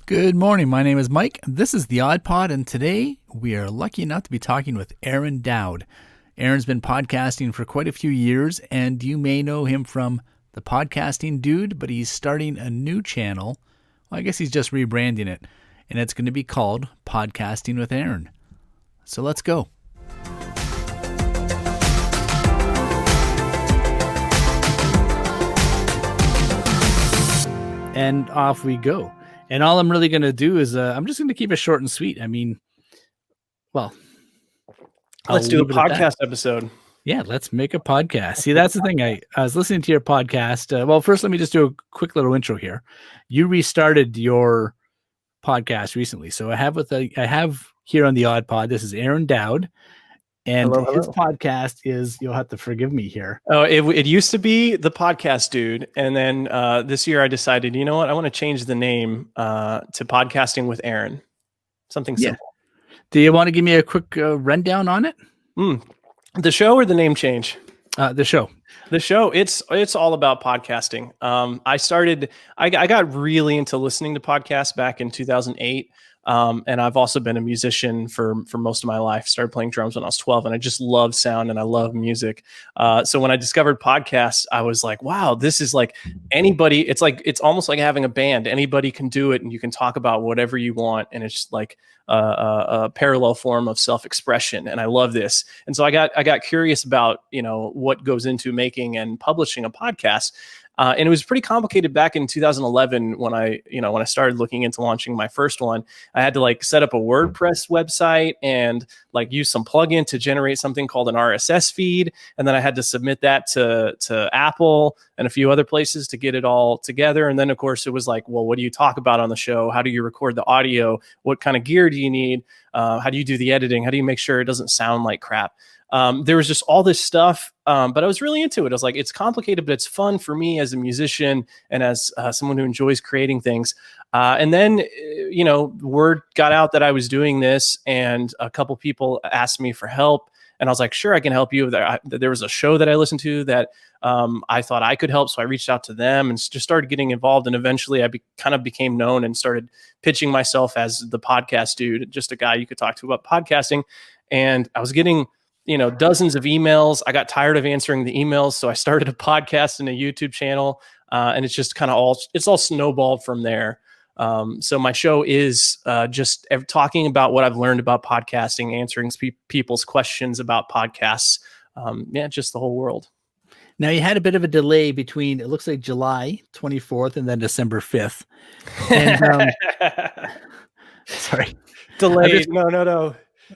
Good morning. My name is Mike. This is the Aud Pod, and today we are lucky enough to be talking with Aaron Dowd. Aaron's been podcasting for quite a few years, and you may know him from The Podcasting Dude, but he's starting a new channel. Well, I guess he's just rebranding it, and it's going to be called Podcasting with Aaron. So let's go. And off we go. And all I'm really going to do is I'm just going to keep it short and sweet. I mean, well, let's do a podcast episode. Yeah, let's make a podcast. See, that's the thing. I was listening to your podcast. Well, first, let me just do a quick little intro here. You restarted your podcast recently. So I have here on the Aud Pod, this is Aaron Dowd. And hello. His podcast is, you'll have to forgive me here. Oh, it used to be The Podcast Dude. And then this year I decided, you know what? I want to change the name to Podcasting with Aaron. Something simple. Do you want to give me a quick rundown on it? The show or the name change? The show. The show, it's all about podcasting. I got really into listening to podcasts back in 2008. And I've also been a musician for most of my life. Started playing drums when I was 12, and I just love sound and I love music. So when I discovered podcasts, I was like, wow, this is like anybody. It's almost like having a band. Anybody can do it, and you can talk about whatever you want. And it's just like a parallel form of self-expression. And I love this. And so I got curious about, what goes into making and publishing a podcast. And it was pretty complicated back in 2011 when I started looking into launching my first one. I had to set up a WordPress website and use some plugin to generate something called an RSS feed. And then I had to submit that to Apple and a few other places to get it all together. And then of course it was well, what do you talk about on the show? How do you record the audio? What kind of gear do you need? How do you do the editing? How do you make sure it doesn't sound like crap? There was just all this stuff, but I was really into it. I was like, it's complicated, but it's fun for me as a musician and as someone who enjoys creating things. And then, word got out that I was doing this, and a couple people asked me for help. And I was like, sure, I can help you. There was a show that I listened to that I thought I could help. So I reached out to them and just started getting involved. And eventually I kind of became known and started pitching myself as the podcast dude, just a guy you could talk to about podcasting. And I was getting dozens of emails. I got tired of answering the emails. So I started a podcast and a YouTube channel. And it's just kind of all snowballed from there. So my show is just talking about what I've learned about podcasting, answering people's questions about podcasts. Just the whole world. Now, you had a bit of a delay between, it looks like July 24th and then December 5th. And, sorry. Delayed. No.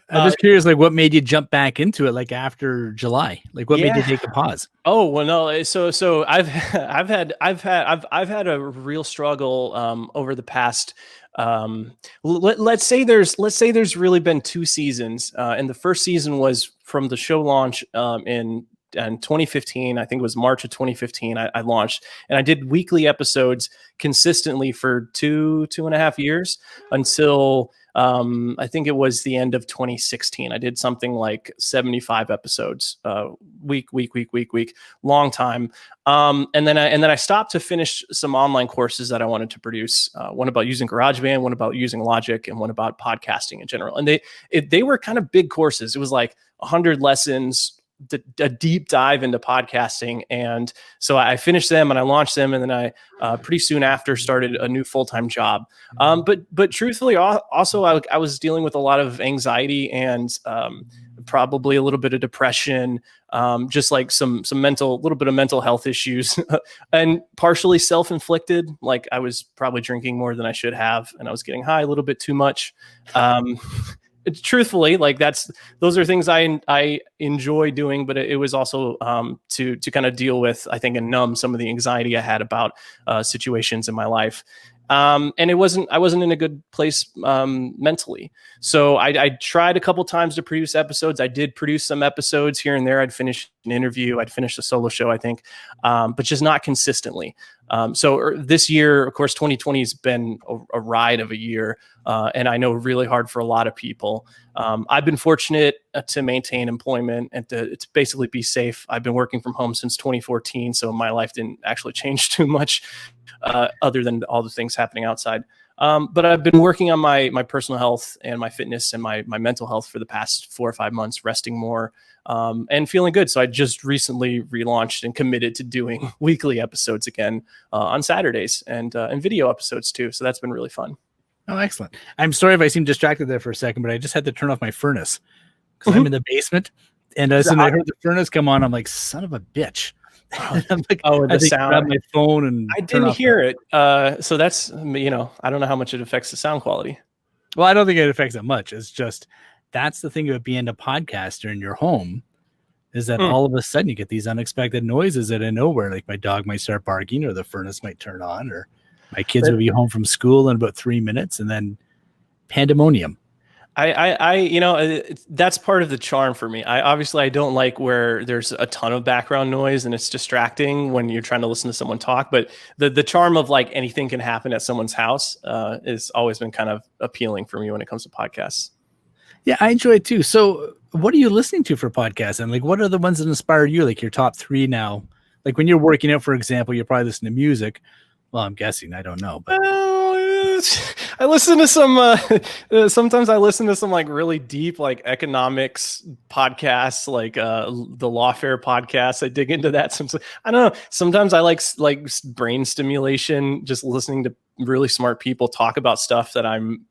I'm just curious, what made you jump back into it, after July? What made you take a pause? Oh, well, no. So I've had a real struggle over the past. Let's say there's really been 2 seasons, and the first season was from the show launch in 2015. I think it was March of 2015. I launched, and I did weekly episodes consistently for 2.5 years until I think it was the end of 2016. I did something like 75 episodes, week, long time. And then I stopped to finish some online courses that I wanted to produce. One about using GarageBand, one about using Logic, and one about podcasting in general. And they were kind of big courses. It was 100 lessons, a deep dive into podcasting. And so I finished them and I launched them. And then I pretty soon after started a new full-time job. But truthfully, also I was dealing with a lot of anxiety and probably a little bit of depression, just some little bit of mental health issues and partially self-inflicted. I was probably drinking more than I should have, and I was getting high a little bit too much. Truthfully, those are things I enjoy doing, but it was also to kind of deal with, I think, and numb some of the anxiety I had about situations in my life. And I wasn't in a good place mentally. So I tried a couple times to produce episodes. I did produce some episodes here and there. I'd finish an interview. I'd finish a solo show, I think, but just not consistently. So this year, of course, 2020 has been a ride of a year, and I know really hard for a lot of people. I've been fortunate to maintain employment and to basically be safe. I've been working from home since 2014, so my life didn't actually change too much other than all the things happening outside. But I've been working on my personal health and my fitness and my mental health for the past 4 or 5 months, resting more, and feeling good. So I just recently relaunched and committed to doing weekly episodes again on Saturdays and video episodes too. So that's been really fun. Oh, excellent. I'm sorry if I seemed distracted there for a second, but I just had to turn off my furnace because I'm in the basement. And as soon as I heard the furnace come on, I'm like, son of a bitch. I'm like, oh, the I sound. Grab my phone and I didn't hear it. So that's, I don't know how much it affects the sound quality. Well, I don't think it affects it much. It's just, that's the thing about being a podcaster in your home is that all of a sudden you get these unexpected noises out of nowhere. Like my dog might start barking or the furnace might turn on or my kids will be home from school in about 3 minutes and then pandemonium. That's part of the charm for me. I don't like where there's a ton of background noise and it's distracting when you're trying to listen to someone talk. But the charm of like anything can happen at someone's house has always been kind of appealing for me when it comes to podcasts. Yeah, I enjoy it too. So what are you listening to for podcasts? And like, what are the ones that inspire you? Like your top 3 now? Like when you're working out, for example, you're probably listening to music. Well, I'm guessing. I don't know. But I listen to some, sometimes I listen to some like really deep, like economics podcasts, like the Lawfare podcast. I dig into that. I don't know. Sometimes I like brain stimulation, just listening to really smart people talk about stuff that I'm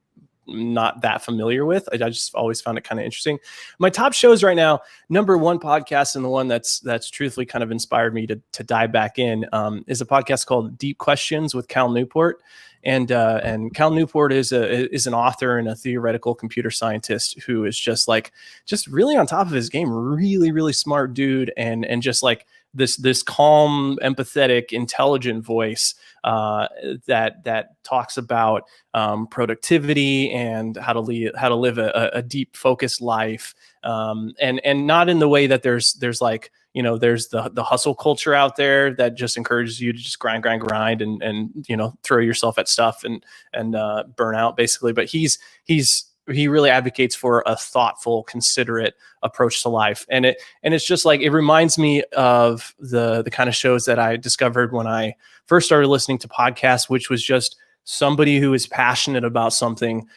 not that familiar with. I just always found it kind of interesting. My top shows right now, number 1 podcast and the one that's truthfully kind of inspired me to dive back in is a podcast called Deep Questions with Cal Newport. And Cal Newport is an author and a theoretical computer scientist who is just really on top of his game, really, really smart dude. And just like this calm, empathetic, intelligent voice that talks about productivity and how to live a deep, focused life, and not in the way that there's like there's the hustle culture out there that just encourages you to just grind and throw yourself at stuff and burn out basically. But he really advocates for a thoughtful, considerate approach to life. And it's just like, it reminds me of the kind of shows that I discovered when I first started listening to podcasts, which was just somebody who is passionate about something,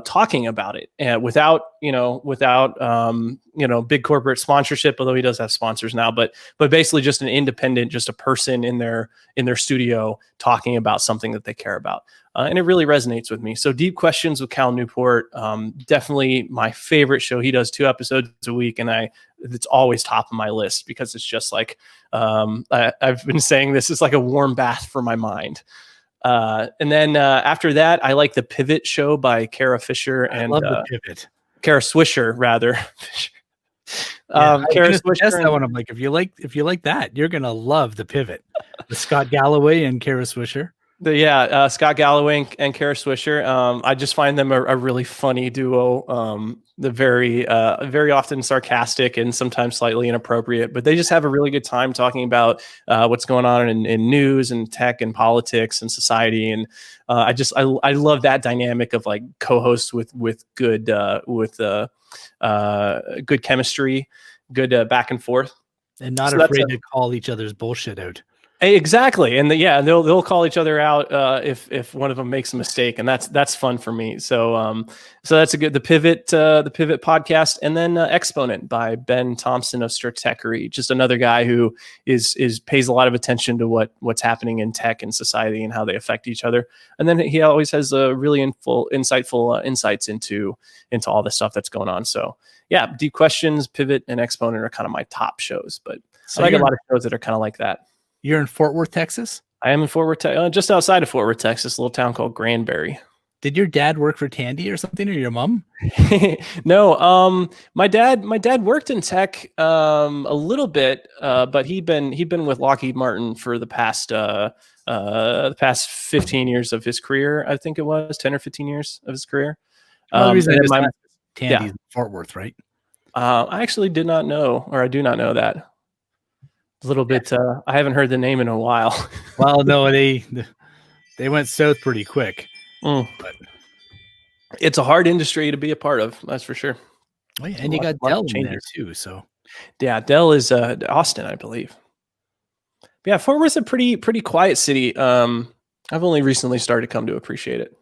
talking about it and without big corporate sponsorship, although he does have sponsors now, but basically just an independent, just a person in their studio talking about something that they care about. And it really resonates with me. So Deep Questions with Cal Newport, definitely my favorite show. He does 2 episodes a week and it's always top of my list because it's just like, I've been saying this is like a warm bath for my mind. And then after that, I like the Pivot show by Kara Fisher and I love the Pivot. Kara Swisher rather. Kara Swisher. That one. I'm like, if you like that, you're gonna love the Pivot. With Scott Galloway and Kara Swisher. Scott Galloway and Kara Swisher. I just find them a really funny duo. They're very often sarcastic and sometimes slightly inappropriate, but they just have a really good time talking about what's going on in news and tech and politics and society. And I love that dynamic of like co-hosts with good good chemistry, good back and forth, and not afraid to call each other's bullshit out. Exactly. And they'll call each other out if one of them makes a mistake, and that's fun for me. So that's the Pivot podcast, and then Exponent by Ben Thompson of Stratechery, just another guy who pays a lot of attention to what's happening in tech and society and how they affect each other. And then he always has really insightful insights into all the stuff that's going on. So yeah, Deep Questions, Pivot, and Exponent are kind of my top shows, but so I like a lot of shows that are kind of like that. You're in Fort Worth, Texas? I am in Fort Worth, just outside of Fort Worth, Texas, a little town called Granbury. Did your dad work for Tandy or something, or your mom? No, my dad worked in tech a little bit, but he'd been with Lockheed Martin for the past 15 years of his career. I think it was 10 or 15 years of his career. The reason Tandy's in Fort Worth, right? I actually did not know, or I do not know that. A little bit. I haven't heard the name in a while. Well, no, they went south pretty quick. But it's a hard industry to be a part of. That's for sure. Oh, yeah, and you got Dell in there too. So yeah, Dell is Austin, I believe. But yeah, Fort Worth's a pretty quiet city. I've only recently started to come to appreciate it.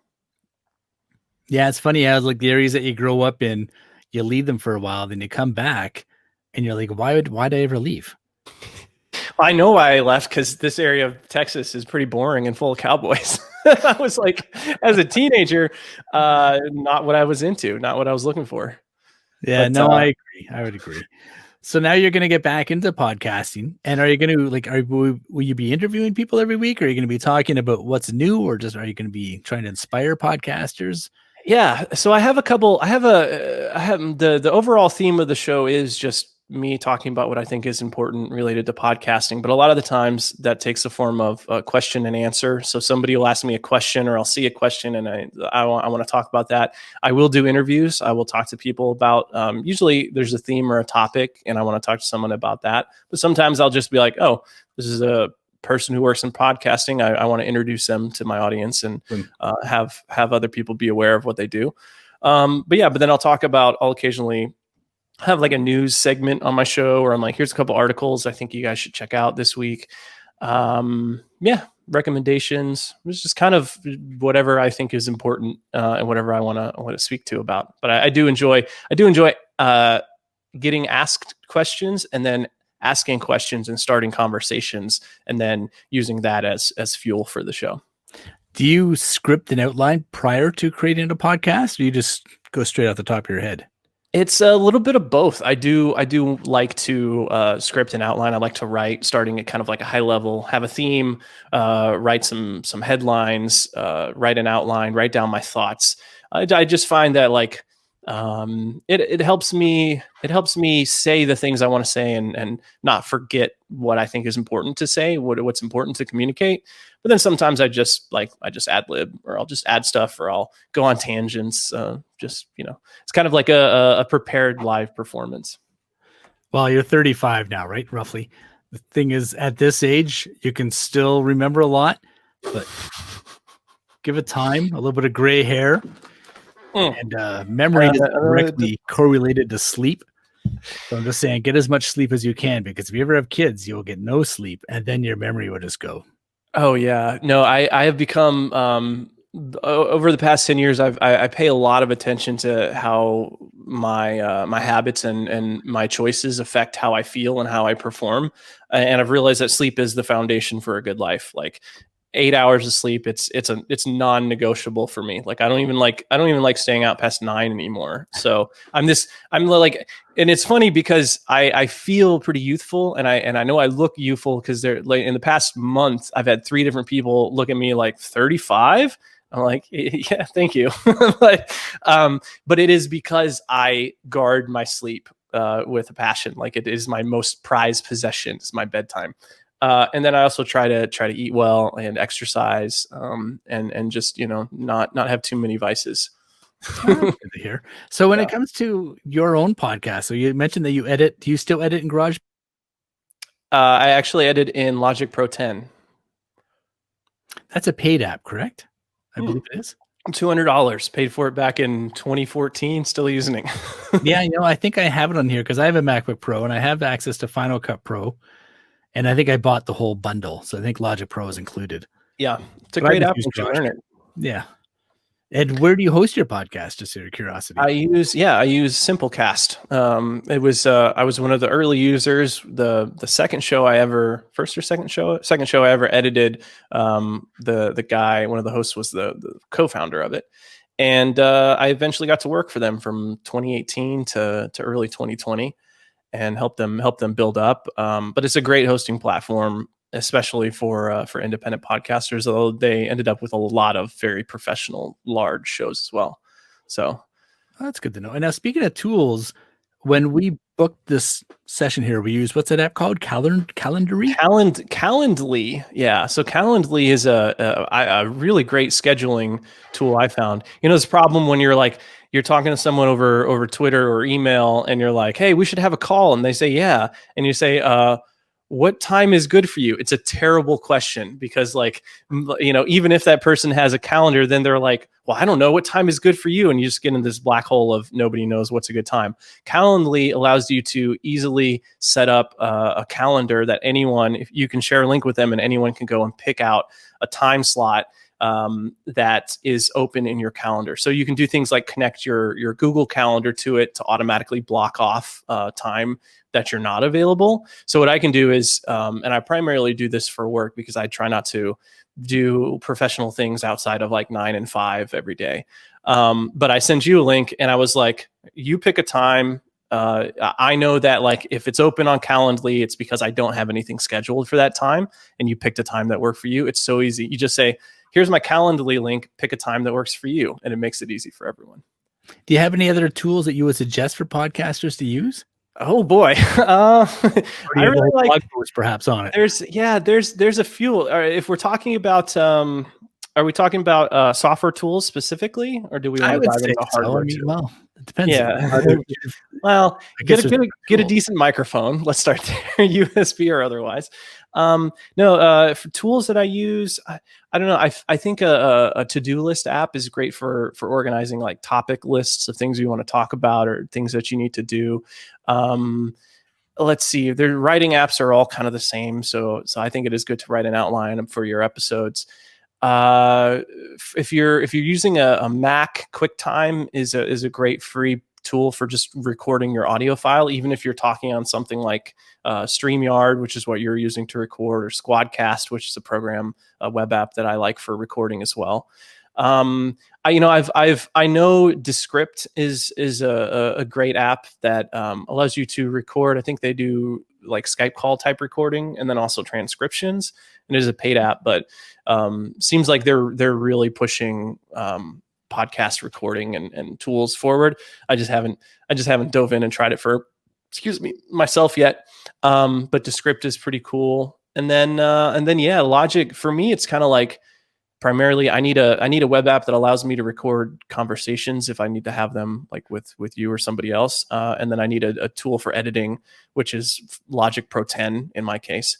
Yeah, it's funny how like the areas that you grow up in, you leave them for a while, then you come back, and you're like, why'd I ever leave? I know why I left, because this area of Texas is pretty boring and full of cowboys. I was like, as a teenager, not what I was into, not what I was looking for. Yeah, But no, I agree. I would agree. So now you're going to get back into podcasting, and are you going to like, will you be interviewing people every week? Or are you going to be talking about what's new, or just are you going to be trying to inspire podcasters? yeah, so I have the overall theme of the show is just me talking about what I think is important related to podcasting. But a lot of the times that takes the form of a question and answer. So somebody will ask me a question, or I'll see a question, and I want to talk about that. I will do interviews. I will talk to people about, usually there's a theme or a topic, and I want to talk to someone about that. But sometimes I'll just be like, oh, this is a person who works in podcasting. I want to introduce them to my audience and have other people be aware of what they do. But then I'll occasionally have like a news segment on my show, where I'm like, here's a couple articles I think you guys should check out this week. Recommendations. It's just kind of whatever I think is important, and whatever I want to speak to about. But I do enjoy getting asked questions, and then asking questions and starting conversations, and then using that as fuel for the show. Do you script an outline prior to creating a podcast, or you just go straight off the top of your head? It's a little bit of both. I do like to script and outline. I like to write, starting at kind of like a high level, have a theme, write some headlines, write an outline, write down my thoughts. I just find that like it helps me say the things I want to say, and not forget what I think is important to say, what's important to communicate. But then sometimes I just ad lib, or I'll just add stuff, or I'll go on tangents. It's kind of like a prepared live performance. Well, you're 35 now, right? Roughly. The thing is, at this age, you can still remember a lot, but give it time, a little bit of gray hair. And memory is directly correlated to sleep. So I'm just saying, get as much sleep as you can, because if you ever have kids, you'll get no sleep, and then your memory will just go. Oh yeah, no, I have become over the past 10 years, I pay a lot of attention to how my habits and my choices affect how I feel and how I perform, and I've realized that sleep is the foundation for a good life. Like 8 hours of sleep, it's non-negotiable for me. Like I don't even like staying out past 9 anymore. So I'm like, and it's funny because I feel pretty youthful, and I know I look youthful, because they're like, in the past month I've had 3 different people look at me like 35. I'm like, yeah, thank you. But it is because I guard my sleep with a passion. Like it is my most prized possession. It's my bedtime. And then I also try to eat well and exercise, and just, not have too many vices. Good to hear. So when it comes to your own podcast, so you mentioned that you edit. Do you still edit in Garage? I actually edit in Logic Pro 10. That's a paid app, correct? I believe it is. $200. Paid for it back in 2014. Still using it. Yeah, I think I have it on here because I have a MacBook Pro and I have access to Final Cut Pro. And I think I bought the whole bundle. So I think Logic Pro is included. Yeah. It's a great app once you learn it. Yeah. And where do you host your podcast, just out of curiosity? I use Simplecast. I was one of the early users. The second show I ever edited. The guy, one of the hosts, was the co-founder of it. And I eventually got to work for them from 2018 to early 2020. And help them build up. But it's a great hosting platform, especially for independent podcasters, although they ended up with a lot of very professional, large shows as well. So that's good to know. And now, speaking of tools, when we booked this session here, we use, what's that app called? Calendly? Calendly. Yeah. So Calendly is a really great scheduling tool, I found. This problem when you're talking to someone over Twitter or email, and you're like, hey, we should have a call. And they say, yeah. And you say, what time is good for you? It's a terrible question, because even if that person has a calendar, then they're like, well, I don't know, what time is good for you? And you just get in this black hole of nobody knows what's a good time. Calendly allows you to easily set up a calendar that anyone, if you can share a link with them, and anyone can go and pick out a time slot. that is open in your calendar. So you can do things like connect your Google Calendar to it to automatically block off time that you're not available. So what I can do is, and I primarily do this for work because I try not to do professional things outside of like 9 and 5 every day. But I send you a link and I was like, you pick a time. I know that like if it's open on Calendly, it's because I don't have anything scheduled for that time, and you picked a time that worked for you. It's so easy. You just say, here's my Calendly link, pick a time that works for you, and it makes it easy for everyone. Do you have any other tools that you would suggest for podcasters to use? Oh boy. I really like blog post perhaps on it. There's a few. If we're talking about, are we talking about software tools specifically, or do we want to dive into hardware? Well, it depends. Yeah. Well, get a decent microphone. Let's start there, USB or otherwise. For tools that I use, I don't know. I think a to-do list app is great for organizing like topic lists of things you want to talk about or things that you need to do. Let's see. Their writing apps are all kind of the same, so I think it is good to write an outline for your episodes. If you're using a Mac, QuickTime is a great free tool for just recording your audio file, even if you're talking on something like Streamyard, which is what you're using to record, or Squadcast, which is a web app that I like for recording as well. I know Descript is a great app that allows you to record. I think they do like Skype call type recording and then also transcriptions. And it is a paid app, but seems like they're really pushing podcast recording and tools forward. I just haven't dove in and tried it for myself yet. But Descript is pretty cool. And then Logic for me, it's kind of like primarily I need a web app that allows me to record conversations if I need to have them like with you or somebody else. And then I need a tool for editing, which is Logic Pro 10 in my case.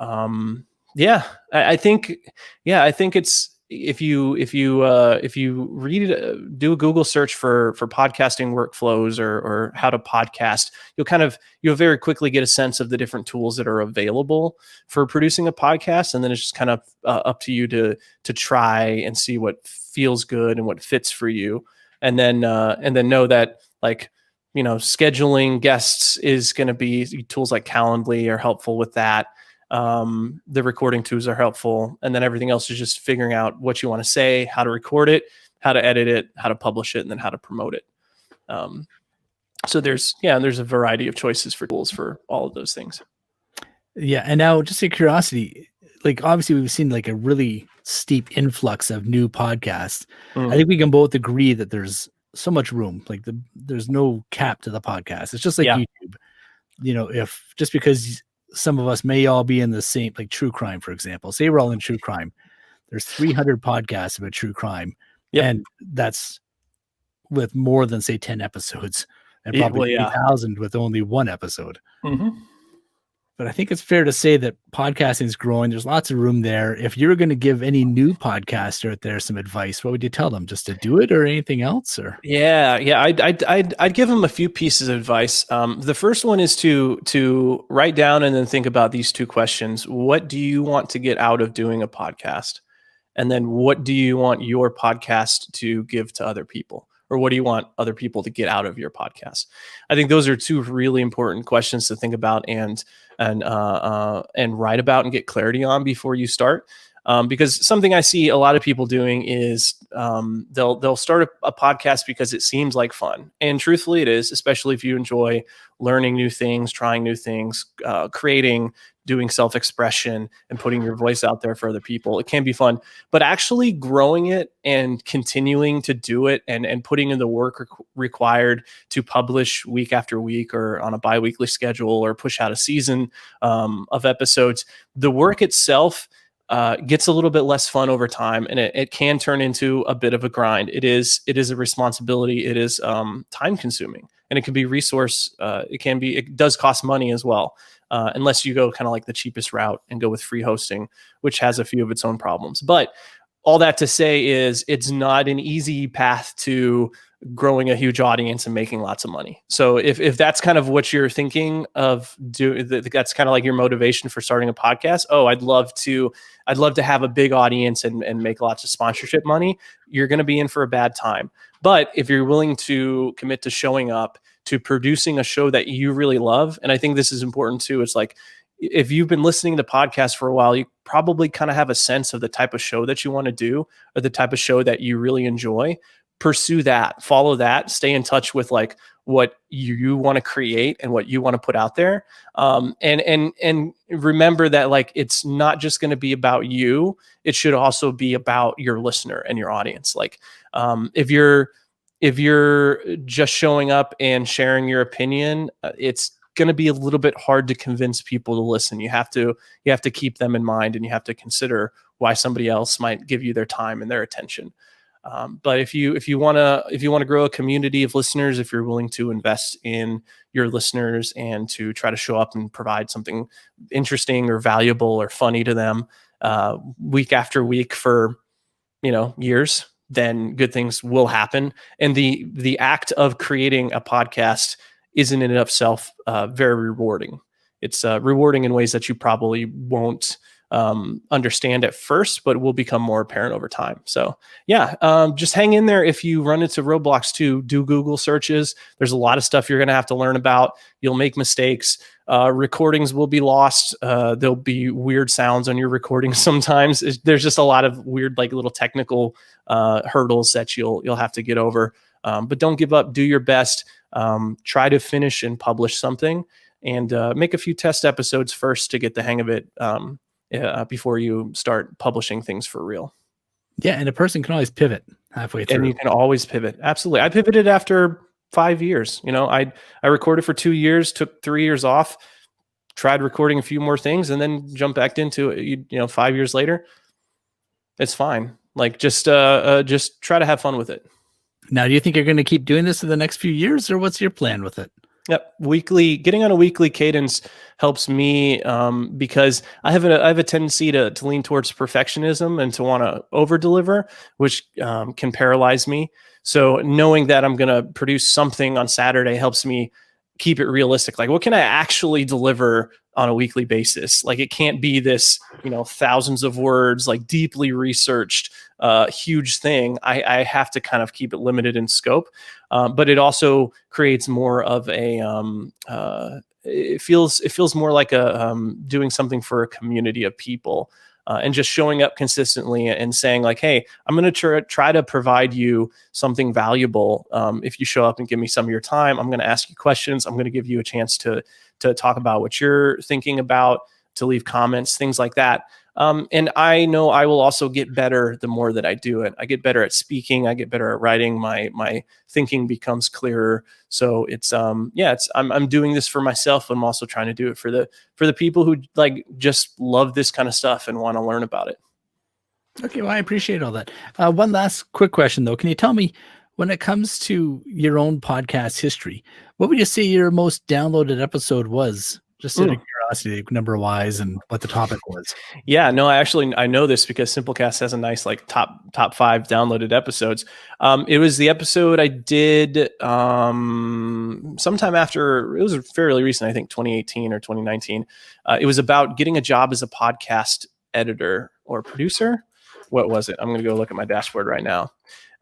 I think it's if you do a Google search for podcasting workflows or how to podcast, you'll very quickly get a sense of the different tools that are available for producing a podcast, and then it's just kind of up to you to try and see what feels good and what fits for you, and then know that like scheduling guests is going to be tools like Calendly are helpful with that. The recording tools are helpful, and then everything else is just figuring out what you want to say, how to record it, how to edit it, how to publish it, and then how to promote it. So there's a variety of choices for tools for all of those things. Yeah, and now just a curiosity, like obviously we've seen like a really steep influx of new podcasts. I think we can both agree that there's so much room, like there's no cap to the podcast. It's just like YouTube. If just because some of us may all be in the same, like true crime, for example. Say we're all in true crime. There's 300 podcasts about true crime. Yep. And that's with more than, say, 10 episodes. And probably 3,000 with only one episode. Mm-hmm. But I think it's fair to say that podcasting is growing. There's lots of room there. If you were going to give any new podcaster out there some advice, what would you tell them? Just to do it or anything else? Or I'd give them a few pieces of advice. The first one is to write down and then think about these two questions. What do you want to get out of doing a podcast? And then what do you want your podcast to give to other people? Or what do you want other people to get out of your podcast? I think those are two really important questions to think about and write about and get clarity on before you start. Because something I see a lot of people doing is they'll start a podcast because it seems like fun. And truthfully it is, especially if you enjoy learning new things, trying new things, creating, doing self-expression and putting your voice out there for other people. It can be fun, but actually growing it and continuing to do it and putting in the work required to publish week after week or on a bi-weekly schedule or push out a season of episodes, the work itself gets a little bit less fun over time, and it can turn into a bit of a grind. It is a responsibility. It is time consuming, and it can be resource. It does cost money as well, unless you go kind of like the cheapest route and go with free hosting, which has a few of its own problems. But all that to say is it's not an easy path to growing a huge audience and making lots of money. So if that's kind of what you're thinking of, that's kind of like your motivation for starting a podcast. Oh, I'd love to have a big audience and make lots of sponsorship money. You're going to be in for a bad time. But if you're willing to commit to showing up, to producing a show that you really love, and I think this is important too, it's like, if you've been listening to podcasts for a while, you probably kind of have a sense of the type of show that you want to do, or the type of show that you really enjoy. Pursue that, follow that, stay in touch with like what you want to create and what you want to put out there. And remember that like, it's not just going to be about you. It should also be about your listener and your audience. Like, if you're just showing up and sharing your opinion, it's going to be a little bit hard to convince people to listen. You have to keep them in mind, and you have to consider why somebody else might give you their time and their attention. But if you want to grow a community of listeners, if you're willing to invest in your listeners and to try to show up and provide something interesting or valuable or funny to them, week after week for, years, then good things will happen. And the act of creating a podcast is in and of itself very rewarding. It's rewarding in ways that you probably won't understand at first, but will become more apparent over time. So just hang in there. If you run into roadblocks too, do Google searches. There's a lot of stuff you're going to have to learn about. You'll make mistakes. Recordings will be lost. There'll be weird sounds on your recordings sometimes. There's just a lot of weird, like little technical hurdles that you'll have to get over. But don't give up. Do your best. Try to finish and publish something, and make a few test episodes first to get the hang of it before you start publishing things for real. Yeah, and a person can always pivot halfway through. And you can always pivot. Absolutely. I pivoted after 5 years. I recorded for 2 years, took 3 years off, tried recording a few more things, and then jumped back into it. 5 years later, it's fine. Like just try to have fun with it. Now, do you think you're going to keep doing this in the next few years, or what's your plan with it? Yep. Getting on a weekly cadence helps me because I have a tendency to lean towards perfectionism and to want to over deliver, which can paralyze me. So knowing that I'm going to produce something on Saturday helps me keep it realistic. Like, what can I actually deliver on a weekly basis? Like, it can't be this, thousands of words, like deeply researched, huge thing. I have to kind of keep it limited in scope. But it also creates more of a, it feels more like doing something for a community of people. And just showing up consistently and saying like, hey, I'm going to try to provide you something valuable. If you show up and give me some of your time, I'm going to ask you questions. I'm going to give you a chance to talk about what you're thinking about, to leave comments, things like that. And I know I will also get better the more that I do it. I get better at speaking. I get better at writing. My thinking becomes clearer. So I'm doing this for myself. I'm also trying to do it for the people who like just love this kind of stuff and want to learn about it. Okay, well, I appreciate all that. One last quick question though. Can you tell me, when it comes to your own podcast history, what would you say your most downloaded episode was? Just out of curiosity, number wise, and what the topic was. Yeah, no, I know this because Simplecast has a nice like top 5 downloaded episodes. It was the episode I did sometime after, it was fairly recent, I think 2018 or 2019. It was about getting a job as a podcast editor or producer. What was it? I'm going to go look at my dashboard right now.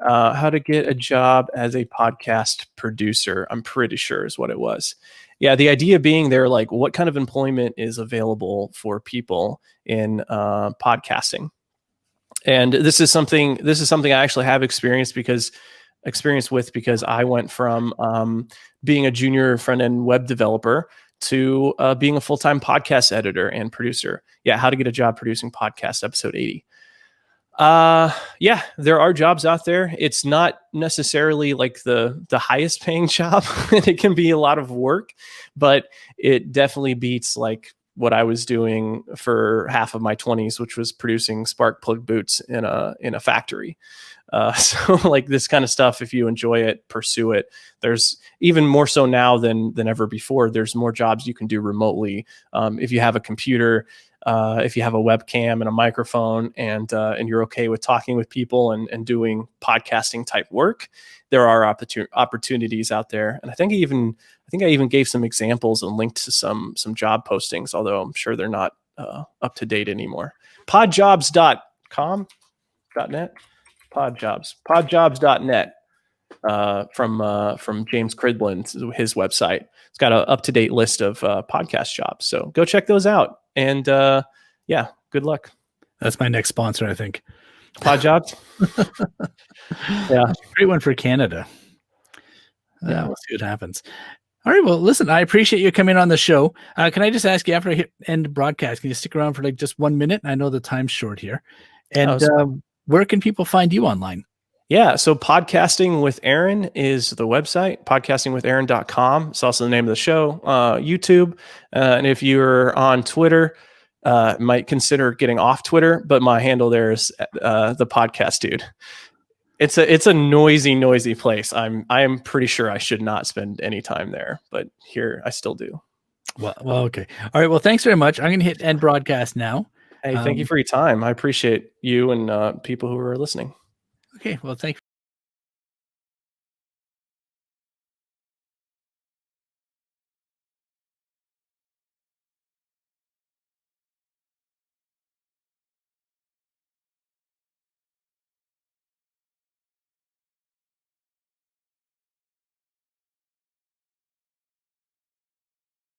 How to get a job as a podcast producer, I'm pretty sure is what it was. Yeah, the idea being there, like, what kind of employment is available for people in podcasting, and this is something I actually have experience with because I went from being a junior front end web developer to being a full-time podcast editor and producer. Yeah, how to get a job producing podcasts, episode 80. There are jobs out there. It's not necessarily like the highest paying job. It can be a lot of work, but it definitely beats like what I was doing for half of my 20s, which was producing spark plug boots in a factory. So like this kind of stuff, if you enjoy it, pursue it. There's even more so now than ever before. There's more jobs you can do remotely. If you have a computer, if you have a webcam and a microphone and you're okay with talking with people and doing podcasting type work, there are opportunities out there. And I think I even gave some examples and linked to some job postings, although I'm sure they're not up to date anymore. Podjobs.com, .net, podjobs.net. From James Cridland, his website. It's got an up-to-date list of podcast jobs. So go check those out. And yeah, good luck. That's my next sponsor, I think. Pod Jobs? Yeah. Great one for Canada. Yeah. We'll see what happens. All right. Well, listen, I appreciate you coming on the show. Can I just ask you, after I end the broadcast, can you stick around for like just 1 minute? I know the time's short here. And where can people find you online? Yeah, so Podcasting with Aaron is the website, podcastingwithaaron.com. It's also the name of the show, YouTube. And if you're on Twitter, might consider getting off Twitter, but my handle there is the podcast dude. It's a noisy place. I am pretty sure I should not spend any time there, but here I still do. Well, okay. All right. Well, thanks very much. I'm going to hit end broadcast now. Hey, thank you for your time. I appreciate you and people who are listening. Okay. Well, thank you.